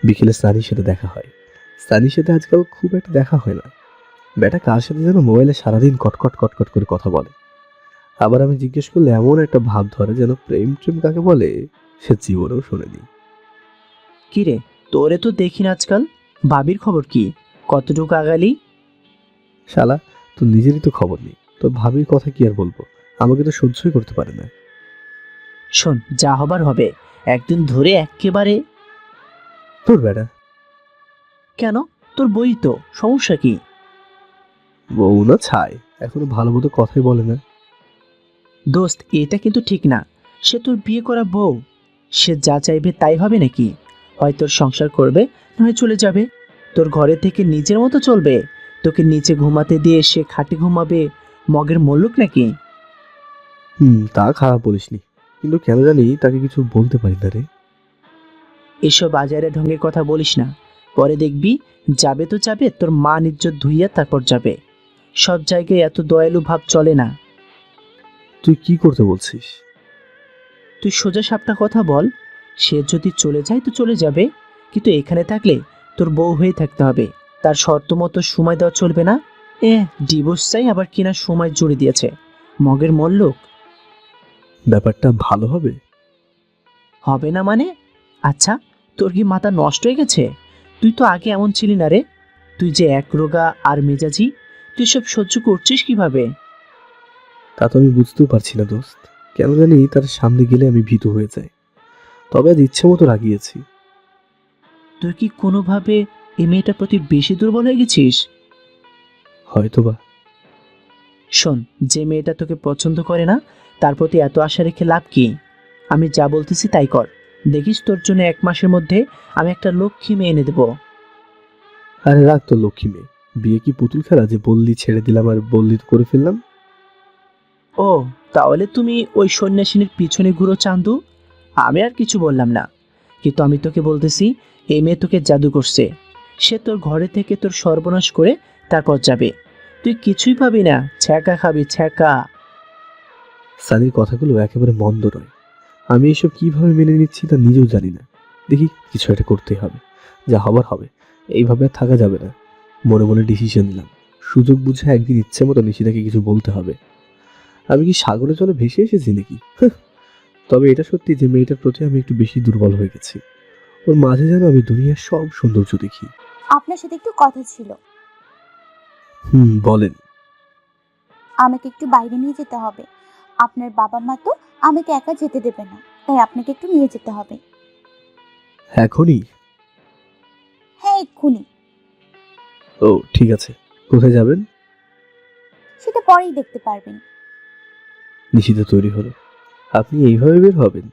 বিকেলে সানির সাথে দেখা হয়। সানির সাথে আজকাল খুব একটা দেখা হয় না। ব্যাটা কার সাথে যেন মোবাইলে সারাদিন কটকট কটকট করে কথা বলে। আবার আমি জিজ্ঞেস করলে এমন একটা ভাব ধরে যেন প্রেম ট্রেম কাকে বলে সে জীবনেও শোনেনি। কিরে, তোরে তো দেখি না আজকাল। ভাবির খবর কি? কতটুকু আগালি? শালা, তোর নিজেরই তো খবর নেই। তোর ভাবির কথা কি আর বলবো, আমাকে তো সহ্যই করতে পারে না। শোন, যা হবার হবে। একদিন ধরে এক্কেবারে। তোর বেটা কেন? তোর বই তো, সমস্যা কি? বউ না ছাই, এখনো ভালো মতো কথাই বলে না। দোস্ত, এটা কিন্তু ঠিক না। সে তোর বিয়ে করা বউ। সে যা চাইবে তাই হবে নাকি? হয় তোর সংসার করবে, নয় চলে যাবে। তোর ঘরে থেকে নিজের মতো চলবে। তোকে নিচে ঘুমাতে দিয়ে সে খাটে ঘুমাবে। মগের মল্লুক নাকি? তা খারাপ বলিসনি, কিন্তু কেন জানি তাকে কিছু বলতে পারি না রে। এসব বাজারে ঢঙ্গের কথা বলিস না। পরে দেখবি, যাবে তো যাবে, তোর মান ইজ্জত ধুইয়া তারপর যাবে। সব জায়গায় এত দয়ালু ভাব চলে না। তুই কি করতে বলছিস? তুই সোজা সাপটা কথা বল। সে যদি চলে যায় তো চলে যাবে, কিন্তু এখানে থাকলে তোর বউ হয়ে থাকতে হবে। তার শর্ত মতো সময় দেওয়া চলবে না। ডিভোর্স চাই আবার কিনা সময় জুড়ে দিয়েছে। মগের মল্লুক। ব্যাপারটা ভালো হবে? হবে না মানে? আচ্ছা, তোর কি মাথা নষ্ট হয়ে গেছে? তুই তো আগে এমন ছিলি না রে। তুই যে একরোগা আর মেজাজি, তুই সব সহ্য করছিস কিভাবে? তা তো আমি বুঝতেও পারছি না দোস্ত। কেন জানি তার সামনে গেলে আমি ভীতু হয়ে যাই। তবে আজ ইচ্ছে মতো রাগিয়েছি। তুই কি কোনোভাবে এই মেয়েটার প্রতি বেশি দুর্বল হয়ে গেছিস? হয়তোবা। শোন, যে মেয়েটা তোকে পছন্দ করে না, তার প্রতি এত আশা রেখে লাভ কি? আমি যা বলতেছি তাই কর। দেখিস, তোর জন্য 1 মাসের মধ্যে আমি একটা লক্ষ্মী মেয়ে এনে দেবো। আরে রাগ তো লক্ষ্মী মেয়ে। বিয়ে কি পুতুল খেলা যে বললি ছেড়ে দিলাম আর বললি তো করে ফেললাম? ও, তাহলে তুমি ওই সন্ন্যাসিনীর পিছনে ঘুরো চান্দু। আমি আর কিছু বললাম না, কিন্তু আমি তোকে বলতেছি, এই মেয়ে তোকে জাদু করছে। সে তোর ঘরে থেকে তোর সর্বনাশ করে তারপর যাবে। তুই কিছুই পাবি না, ছ্যাঁকা খাবি ছ্যাঁকা। সানির কথাগুলো একেবারে মন্দ নয়। আমি এসব কিভাবে মেনে নিচ্ছি তা নিজেও জানি না। দেখি, কিছু একটা করতেই হবে। যা হবার হবে। এইভাবে আর থাকা যাবে না। মনে মনে ডিসিশন নিলাম, সুযোগ বুঝে একদিন ইচ্ছে মতো নিশিতাকে কিছু বলতে হবে। আমি কি সাগরে জলে ভেসে এসেছি নাকি? তবে এটা সত্যি যে মেয়েটার প্রতি আমি একটু বেশি দুর্বল হয়ে গেছি। ওর মাঝে যেন আমি দুনিয়ার সব সৌন্দর্য দেখি। আপনার সাথে একটু কথা ছিল। বলেন। আমাকে একটু বাইরে নিয়ে যেতে হবে। আপনার বাবা মা তো আমাকে একা যেতে দেবে না, তাই আপনাকে একটু নিয়ে যেতে হবে। এখনই? হ্যাঁ, এক্ষুনি। ও ঠিক আছে। কোথায় যাবেন? সেটা পরেই দেখতে পারবেন। নিশিতা তৈরি হলো। আপনি এইভাবে বের হবেন?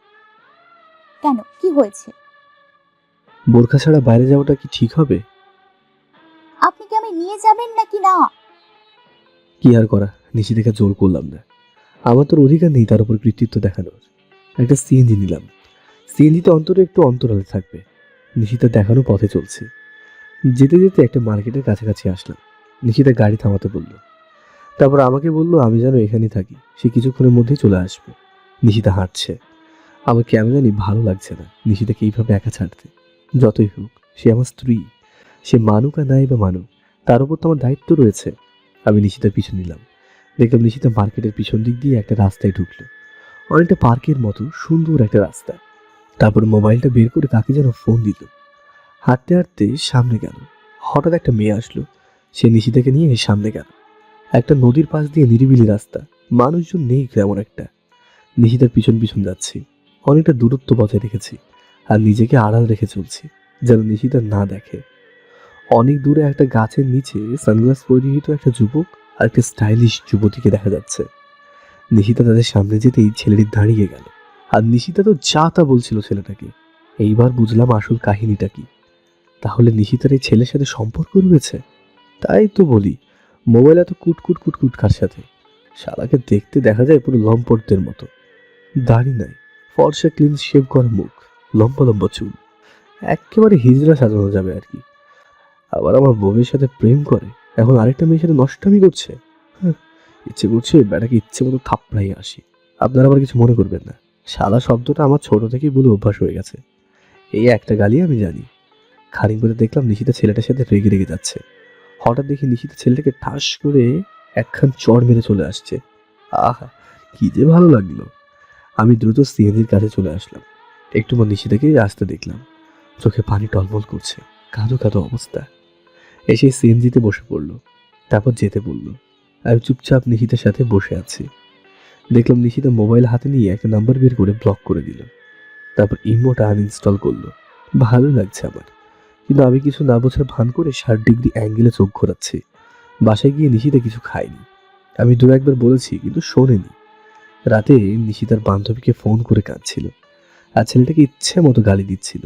কেন, কি হয়েছে? বোরখা ছাড়া বাইরে যাওয়াটা কি ঠিক হবে? আপনি কি আমায় নিয়ে যাবেন নাকি না? কি আর করা, নিশিতাকে জোর করলাম না। আমার তোর অধিকার নেই তার উপর কৃতিত্ব দেখানোর। একটা সিএনজি নিলাম। সিএনজিতে অন্তরে একটু অন্তরালে থাকবে। নিশিতা দেখানো পথে চলছি। যেতে যেতে একটা মার্কেটের কাছাকাছি আসলাম। নিশিতা গাড়ি থামাতে বলল। তারপর আমাকে বলল আমি যেন এখানেই থাকি, সে কিছুক্ষণের মধ্যেই চলে আসবে। নিশিতা হাঁটছে। আমার কেন জানি ভালো লাগছে না নিশিতাকে এইভাবে একা ছাড়তে। যতই হোক, সে আমার স্ত্রী। সে মানুক আর নাই বা মানুক, তার উপর তো আমার দায়িত্ব রয়েছে। আমি নিশিতার পিছু নিলাম। দেখলাম নিশিতা মার্কেটের পিছন দিক দিয়ে একটা রাস্তায় ঢুকলো। অনেকটা পার্কের মতো সুন্দর একটা রাস্তা। তারপর মোবাইলটা বের করে কাকে যেন ফোন দিল। হাঁটতে হাঁটতে সামনে গেল। হঠাৎ একটা মেয়ে আসলো। সে নিশিতাকে নিয়ে সামনে গেল। একটা নদীর পাশ দিয়ে নিরিবিলি রাস্তা, মানুষজন নেই তেমন একটা। নিশিতার পিছন পিছন যাচ্ছি। অনেকটা দূরত্ব বজায় রেখেছি আর নিজেকে আড়াল রেখে চলছি, যেন নিশিতা না দেখে। অনেক দূরে একটা গাছের নিচে সানগ্লাস পরিহিত একটা যুবক আর একটা স্টাইলিশ যুবতীকে দেখা যাচ্ছে। নিশিতা তাদের সামনে যেতেই ছেলেটি দাঁড়িয়ে গেল। আর নিশিতা তো যা তা বলছিল ছেলেটাকে। এইবার বুঝলাম আসল কাহিনীটা কি। তাহলে নিশিতার এই ছেলের সাথে সম্পর্ক রয়েছে। তাই তো বলি, মোবাইল এত কুটকুট কুটকুট কার সাথে। শালাকে দেখতে দেখা যায় পুরো লম্পটদের মতো। দাড়ি নাই, ফর্সা ক্লিন শেভ করা মুখ, লম্বা লম্বা চুল, একেবারে হিজড়া সাজানো যাবে আর কি। আবার আমার বউয়ের সাথে প্রেম করে, এখন আরেকটা মেয়ের সাথে নষ্টামি করছে। হ্যাঁ, ইচ্ছে করছে বেটাকে ইচ্ছে মতো থাপড়াই আসি। আপনারা আবার কিছু মনে করবেন না। শালা শব্দটা আমার ছোট থেকেই বলে অভ্যাস হয়ে গেছে। এই একটা গালি আমি জানি। খানিক পরে দেখলাম নিশিতা ছেলেটার সাথে রেগে রেগে যাচ্ছে। হঠাৎ দেখি নিশিতা ছেলেটাকে ঠাস করে একখান চড় মেরে চলে আসছে। আহা, কি যে ভালো লাগলো। আমি দ্রুত সিএনজির কাছে চলে আসলাম। একটু পর নিশিতাকে আসতে দেখলাম, চোখে পানি টলমল করছে, কাঁদো কাঁদো অবস্থা। এসে সিএনজিতে বসে পড়লো, তারপর যেতে বলল। আমি চুপচাপ নিশিতার সাথে বসে আছি। দেখলাম নিশিতা মোবাইল হাতে নিয়ে একটা নাম্বার বের করে ব্লক করে দিল, তারপর ইমোটা আনইনস্টল করলো। ভালো লাগছে আমার, কিন্তু আমি কিছু না বোঝার ভান করে 60 ডিগ্রি অ্যাঙ্গেলে চোখ ঘোরাচ্ছি। বাসায় গিয়ে নিশিতা কিছু খায়নি। আমি দু একবার বলেছি কিন্তু শোনেনি। রাতে নিশিতার বান্ধবীকে ফোন করে কাঁদছিল, আর ছেলেটাকে ইচ্ছে মতো গালি দিচ্ছিল।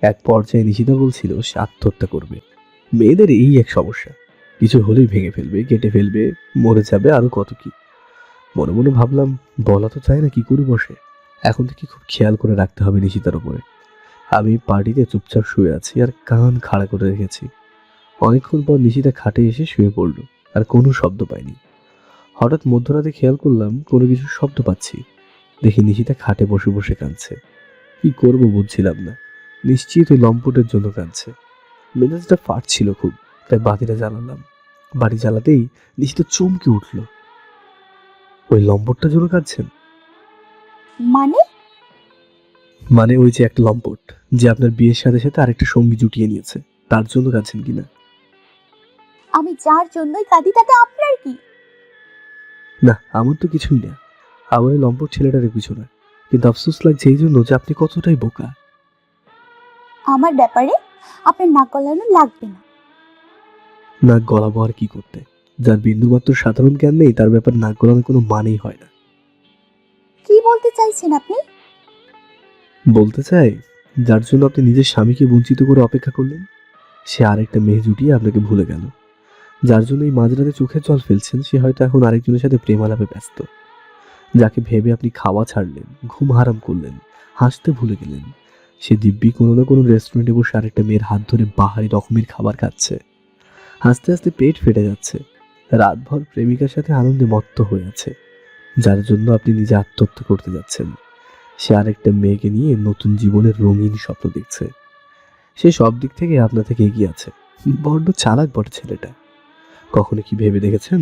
এক পর্যায়ে নিশিতা বলছিল সে আত্মহত্যা করবে। মেয়েদের এই এক সমস্যা, কিছু হলেই ভেঙে ফেলবে, কেটে ফেলবে, মরে যাবে, আরো কত কি। মনে মনে ভাবলাম, বলা তো চায় না, কি করে বসে। এখন থেকে খুব খেয়াল করে রাখতে হবে নিশিতার উপরে। আমি পার্টিতে চুপচাপ শুয়ে আছি আর কান খাড়া করে রেখেছি। অনেকক্ষণ পর নিশিতা খাটে এসে শুয়ে পড়ল, আর কোনো শব্দ পাইনি। হঠাৎ মধ্যরাতে খেয়াল করলাম কোনো কিছু শব্দ পাচ্ছি। দেখি নিশিতা খাটে বসে বসে কাঁদছে। কি করব বুঝছিলাম না। নিশ্চিত ওই লম্পটের জন্য কাঁদছে। মেজাজটা ফাটছিল খুব, তাই বাতিটা জ্বালালাম। বাড়ি জ্বালাতেই নিশিতা চমকে উঠল। ওই লম্পটটার জন্য কাঁদছেন? মানে? মানে ওই যে একটা লম্পট, যে আপনার বিয়ের সাথে সাথে আরেকটা সঙ্গী জুটিয়ে নিয়েছে, তার জন্য কাঁদছেন কিনা? আমি যার জন্যই কাঁদি তাতে আপনার কি? না, আমার তো কিছুই না। আমার ওই লম্পট ছেলেটার কিছু না, কিন্তু আফসোস লাগছে এই জন্য যে আপনি কতটাই বোকা। আমার ব্যাপারে আপনার নাক গলানো লাগবে না। নাক গলাবো আর কি করতে? যার বিন্দুমাত্র সাধারণ জ্ঞান নেই তার ব্যাপার নাক গলানোর কোনো মানেই হয় না। কি বলতে চাইছেন আপনি? বলতে চাই, যার জন্য আপনি নিজের স্বামীকে বঞ্চিত করে অপেক্ষা করলেন, সে আরেকটা মেয়ে জুটিয়ে আপনাকে ভুলে গেল। যার জন্য এই মাঝরাতে চোখের জল ফেলছেন, সে হয়তো এখন আরেকজনের সাথে প্রেম আলাপে ব্যস্ত। যাকে ভেবে আপনি খাওয়া ছাড়লেন, ঘুম হারাম করলেন, হাসতে ভুলে গেলেন, সে দিব্যি কোনো না কোনো রেস্টুরেন্টে বসে আরেকটা মেয়ের হাত ধরে বাহারি রকমের খাবার খাচ্ছে। হাসতে হাসতে পেট ফেটে যাচ্ছে, রাতভর প্রেমিকার সাথে আনন্দে মত্ত হয়ে আছে। যার জন্য আপনি নিজে আত্মহত্যা করতে যাচ্ছেন, সে আরেকটা মেয়েকে নিয়ে নতুন জীবনের রঙিন স্বপ্ন দেখছে। সে সব দিক থেকে আপনার থেকে এগিয়ে আছে। বড্ড চালাক বটে ছেলেটা। কখনো কি ভেবে দেখেছেন,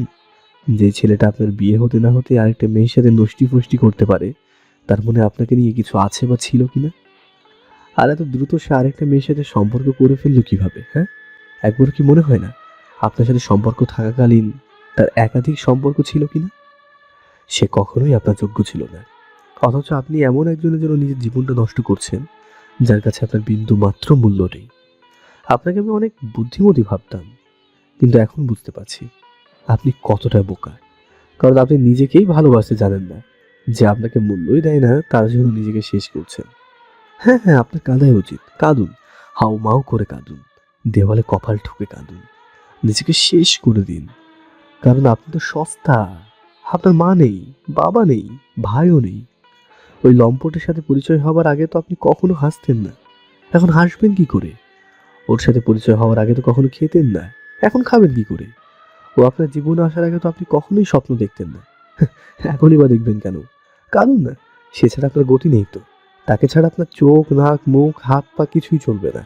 যে ছেলেটা আপনার বিয়ে হতে না হতে আরেকটা মেয়ের সাথে নষ্টি ফষ্টি করতে পারে, তার মনে আপনাকে নিয়ে কিছু আছে বা ছিল কিনা? আর এত দ্রুত সে আরেকটা মেয়ের সাথে সম্পর্ক করে ফেললো কিভাবে? হ্যাঁ, একবার কি মনে হয় না আপনার সাথে সম্পর্ক থাকাকালীন তার একাধিক সম্পর্ক ছিল কিনা? সে কখনোই আপনার যোগ্য ছিল না, অথচ আপনি এমন একজনের জন্য নিজের জীবনটা নষ্ট করছেন যার কাছে আপনার বিন্দু মাত্র মূল্য নেই। আপনাকে আমি অনেক বুদ্ধিমতী ভাবতাম, কিন্তু এখন বুঝতে পারছি আপনি কতটা বোকা। কারণ আপনি নিজেকেই ভালোবাসতে জানেন না, যে আপনাকে মূল্যই দেয় না তার জন্য নিজেকে শেষ করছেন। হ্যাঁ হ্যাঁ, আপনার কাঁদাই উচিত, কাঁদুন, হাউ মাউ করে কাঁদুন, দেওয়ালে কপাল ঠুকে কাঁদুন, নিজেকে শেষ করে দিন। কারণ আপনি তো সস্তা। আপনার মা নেই, বাবা নেই, ভাইও নেই। ওই লম্পটের সাথে পরিচয় হওয়ার আগে তো আপনি কখনো হাসতেন না, এখন হাসবেন কি করে? ওর সাথে পরিচয় হওয়ার আগে তো কখনো খেতেন না, এখন খাবেন কি করে? ও আপনার জীবনে আসার আগে তো আপনি কখনোই স্বপ্ন দেখতেন না, এখনই বা দেখবেন কেন? কারণ না, সে ছাড়া আপনার গতি নেই তো। তাকে ছাড়া আপনার চোখ, নাক, মুখ, হাত পা কিছুই চলবে না।